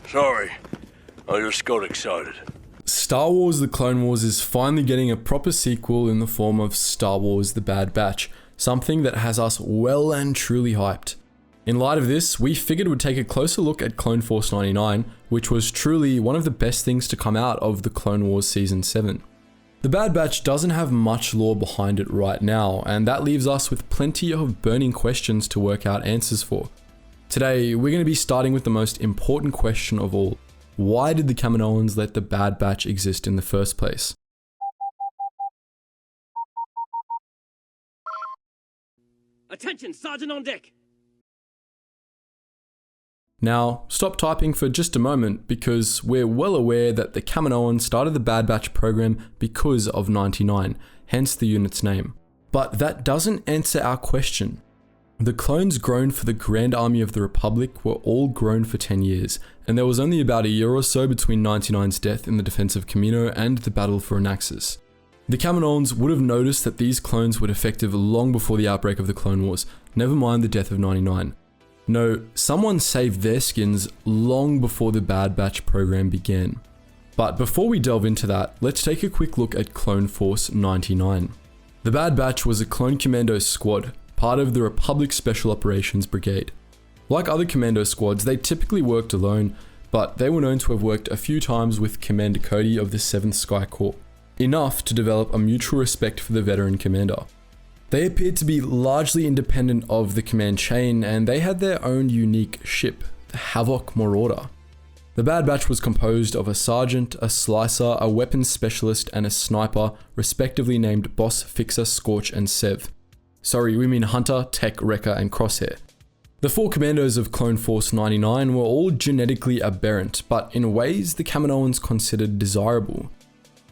Sorry. I just got excited. Star Wars The Clone Wars is finally getting a proper sequel in the form of Star Wars The Bad Batch, something that has us well and truly hyped. In light of this, we figured we'd take a closer look at Clone Force 99, which was truly one of the best things to come out of the Clone Wars Season 7. The Bad Batch doesn't have much lore behind it right now, and that leaves us with plenty of burning questions to work out answers for. Today, we're going to be starting with the most important question of all. Why did the Kaminoans let the Bad Batch exist in the first place? Attention, Sergeant on deck! Now, stop typing for just a moment because we're well aware that the Kaminoans started the Bad Batch program because of 99, hence the unit's name. But that doesn't answer our question. The clones grown for the Grand Army of the Republic were all grown for 10 years, and there was only about a year or so between 99's death in the defense of Kamino and the battle for Anaxis. The Kaminoans would have noticed that these clones were defective long before the outbreak of the Clone Wars, never mind the death of 99. No, someone saved their skins long before the Bad Batch program began. But before we delve into that, let's take a quick look at Clone Force 99. The Bad Batch was a clone commando squad, part of the Republic Special Operations Brigade. Like other commando squads, they typically worked alone, but they were known to have worked a few times with Commander Cody of the 7th Sky Corps, enough to develop a mutual respect for the veteran commander. They appeared to be largely independent of the command chain, and they had their own unique ship, the Havoc Marauder. The Bad Batch was composed of a sergeant, a slicer, a weapons specialist, and a sniper, respectively named Boss, Fixer, Scorch, and Sev. Sorry, we mean Hunter, Tech, Wrecker, and Crosshair. The 4 commandos of Clone Force 99 were all genetically aberrant, but in ways the Kaminoans considered desirable.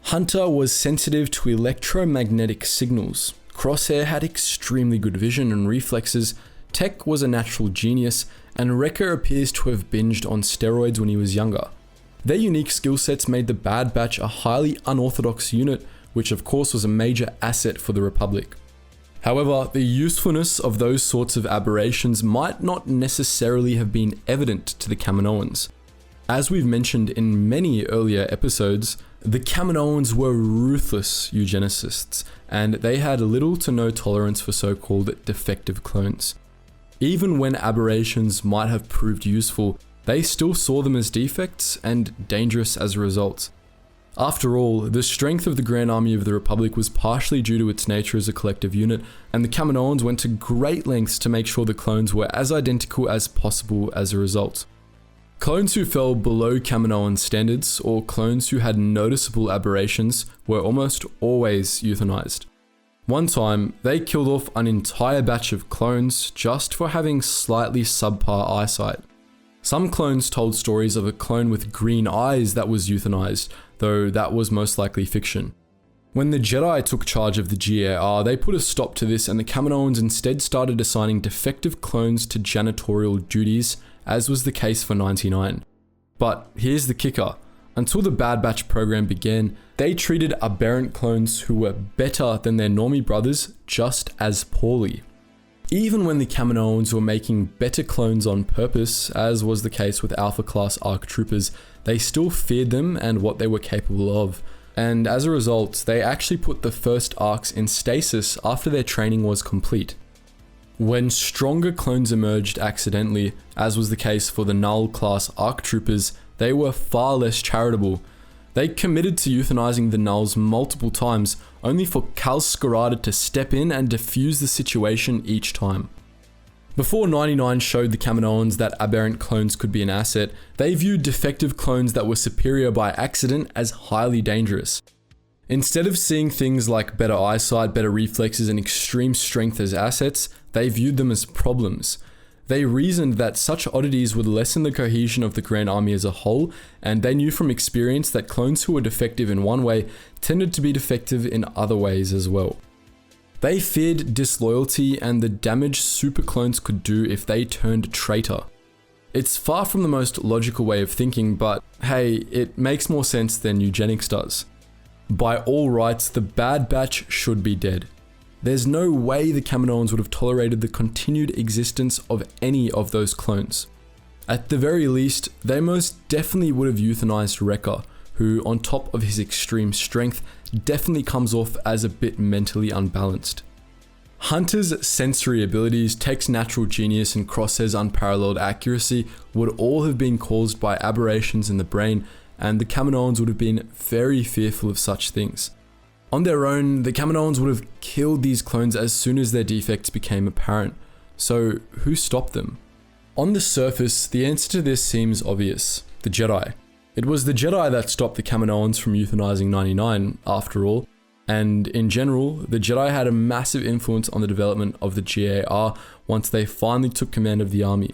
Hunter was sensitive to electromagnetic signals. Crosshair had extremely good vision and reflexes, Tech was a natural genius, and Wrecker appears to have binged on steroids when he was younger. Their unique skill sets made the Bad Batch a highly unorthodox unit, which of course was a major asset for the Republic. However, the usefulness of those sorts of aberrations might not necessarily have been evident to the Kaminoans. As we've mentioned in many earlier episodes, the Kaminoans were ruthless eugenicists, and they had little to no tolerance for so-called defective clones. Even when aberrations might have proved useful, they still saw them as defects and dangerous as a result. After all, the strength of the Grand Army of the Republic was partially due to its nature as a collective unit, and the Kaminoans went to great lengths to make sure the clones were as identical as possible as a result. Clones who fell below Kaminoan standards, or clones who had noticeable aberrations, were almost always euthanized. One time, they killed off an entire batch of clones just for having slightly subpar eyesight. Some clones told stories of a clone with green eyes that was euthanized, though that was most likely fiction. When the Jedi took charge of the GAR, they put a stop to this, and the Kaminoans instead started assigning defective clones to janitorial duties, as was the case for 99. But here's the kicker. Until the Bad Batch program began, they treated aberrant clones who were better than their normie brothers just as poorly. Even when the Kaminoans were making better clones on purpose, as was the case with Alpha Class ARC troopers, they still feared them and what they were capable of. And as a result, they actually put the first ARCs in stasis after their training was complete. When stronger clones emerged accidentally, as was the case for the Null Class ARC troopers, they were far less charitable. They committed to euthanizing the Nulls multiple times, only for Kal Skirata to step in and defuse the situation each time. Before 99 showed the Kaminoans that aberrant clones could be an asset, they viewed defective clones that were superior by accident as highly dangerous. Instead of seeing things like better eyesight, better reflexes, and extreme strength as assets, they viewed them as problems. They reasoned that such oddities would lessen the cohesion of the Grand Army as a whole, and they knew from experience that clones who were defective in one way tended to be defective in other ways as well. They feared disloyalty and the damage super clones could do if they turned traitor. It's far from the most logical way of thinking, but hey, it makes more sense than eugenics does. By all rights, the Bad Batch should be dead. there's no way the Kaminoans would have tolerated the continued existence of any of those clones. At the very least, they most definitely would have euthanized Wrecker, who on top of his extreme strength, definitely comes off as a bit mentally unbalanced. Hunter's sensory abilities, Tech's natural genius, and Crosshair's unparalleled accuracy would all have been caused by aberrations in the brain, and the Kaminoans would have been very fearful of such things. On their own, the Kaminoans would have killed these clones as soon as their defects became apparent. So who stopped them? On the surface, the answer to this seems obvious: the Jedi. It was the Jedi that stopped the Kaminoans from euthanizing 99, after all, and in general, the Jedi had a massive influence on the development of the GAR once they finally took command of the army.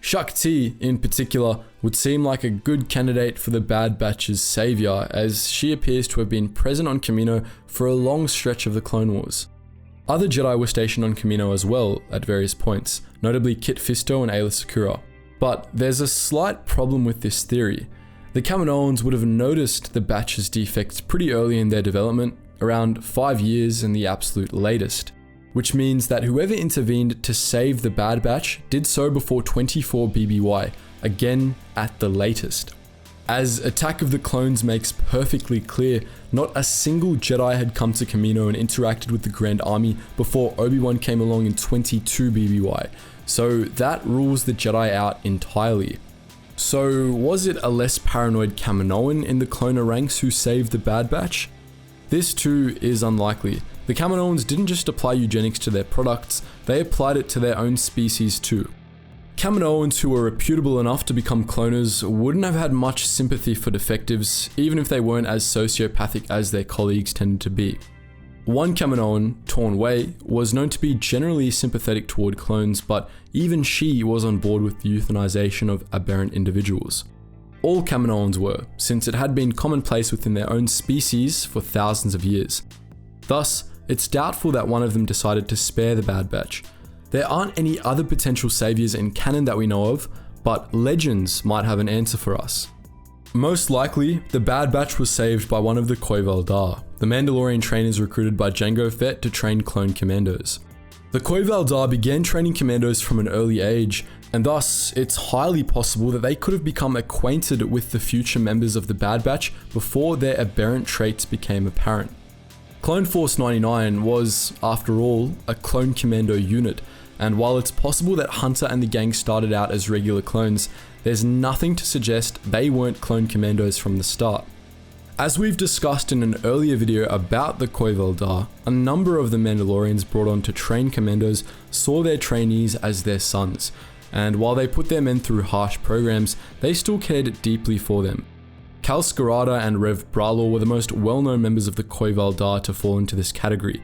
Shakti, in particular, would seem like a good candidate for the Bad Batch's savior, as she appears to have been present on Kamino for a long stretch of the Clone Wars. Other Jedi were stationed on Kamino as well, at various points, notably Kit Fisto and Aayla Secura. But there's a slight problem with this theory. The Kaminoans would have noticed the Batch's defects pretty early in their development, around 5 years in the absolute latest, which means that whoever intervened to save the Bad Batch did so before 24 BBY, again at the latest. As Attack of the Clones makes perfectly clear, not a single Jedi had come to Kamino and interacted with the Grand Army before Obi-Wan came along in 22 BBY, so that rules the Jedi out entirely. So was it a less paranoid Kaminoan in the cloner ranks who saved the Bad Batch? This too is unlikely. The Kaminoans didn't just apply eugenics to their products, they applied it to their own species too. Kaminoans who were reputable enough to become cloners wouldn't have had much sympathy for defectives, even if they weren't as sociopathic as their colleagues tended to be. One Kaminoan, Torn Wei, was known to be generally sympathetic toward clones, but even she was on board with the euthanization of aberrant individuals. All Kaminoans were, since it had been commonplace within their own species for thousands of years. Thus, it's doubtful that one of them decided to spare the Bad Batch. There aren't any other potential saviors in canon that we know of, but legends might have an answer for us. Most likely, the Bad Batch was saved by one of the Cuy Val Dar, the Mandalorian trainers recruited by Jango Fett to train clone commandos. The Cuy Val Dar began training commandos from an early age, and thus it's highly possible that they could have become acquainted with the future members of the Bad Batch before their aberrant traits became apparent. Clone Force 99 was, after all, a clone commando unit, and while it's possible that Hunter and the gang started out as regular clones, there's nothing to suggest they weren't clone commandos from the start. As we've discussed in an earlier video about the Cuy Val Dar, a number of the Mandalorians brought on to train commandos saw their trainees as their sons, and while they put their men through harsh programs, they still cared deeply for them. Cal Scarada and Rev Bralor were the most well-known members of the Cuy Val Dar to fall into this category.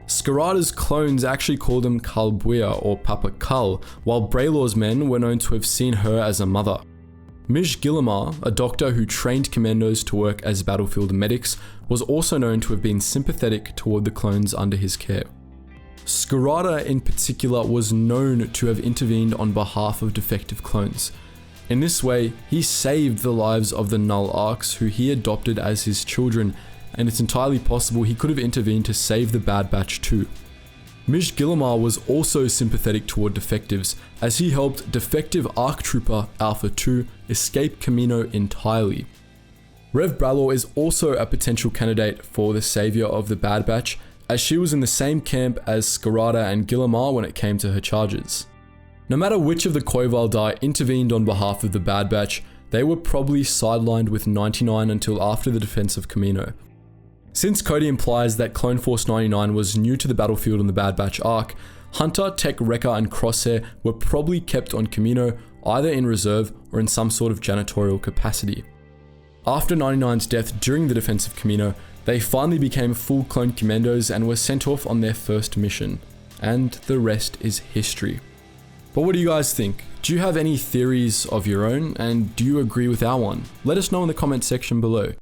Scarada's clones actually called him Cull Buia or Papa Cull, while Bralor's men were known to have seen her as a mother. Mij Gillamar, a doctor who trained commandos to work as battlefield medics, was also known to have been sympathetic toward the clones under his care. Scarada in particular was known to have intervened on behalf of defective clones. In this way, he saved the lives of the Null Arcs who he adopted as his children, and it's entirely possible he could have intervened to save the Bad Batch too. Mij Gillamar was also sympathetic toward defectives, as he helped defective ARC Trooper Alpha 2 escape Kamino entirely. Rev Bralor is also a potential candidate for the savior of the Bad Batch, as she was in the same camp as Scarada and Gillamar when it came to her charges. No matter which of the Cuy Val Dar intervened on behalf of the Bad Batch, they were probably sidelined with 99 until after the defense of Kamino. Since Cody implies that Clone Force 99 was new to the battlefield on the Bad Batch arc, Hunter, Tech, Wrecker, and Crosshair were probably kept on Kamino either in reserve or in some sort of janitorial capacity. After 99's death during the defense of Kamino, they finally became full clone commandos and were sent off on their first mission. And the rest is history. But what do you guys think? Do you have any theories of your own, and do you agree with our one? Let us know in the comment section below.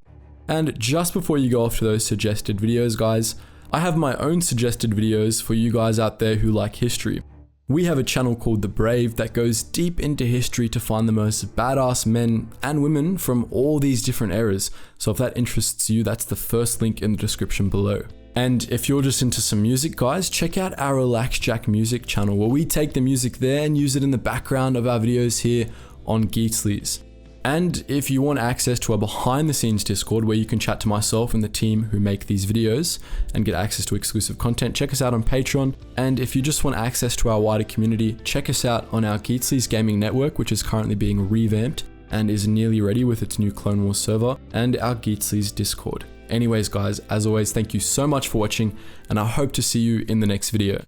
And just before you go off to those suggested videos, guys, I have my own suggested videos for you guys out there who like history. We have a channel called The Brave that goes deep into history to find the most badass men and women from all these different eras. So if that interests you, that's the first link in the description below. And if you're just into some music, guys, check out our Relax Jack music channel where we take the music there and use it in the background of our videos here on Geetsly's. And if you want access to our behind the scenes Discord where you can chat to myself and the team who make these videos and get access to exclusive content, check us out on Patreon. And if you just want access to our wider community, check us out on our Geetsly's gaming network, which is currently being revamped and is nearly ready with its new Clone Wars server, and our Geetsly's Discord. Anyways, guys, as always, thank you so much for watching, and I hope to see you in the next video.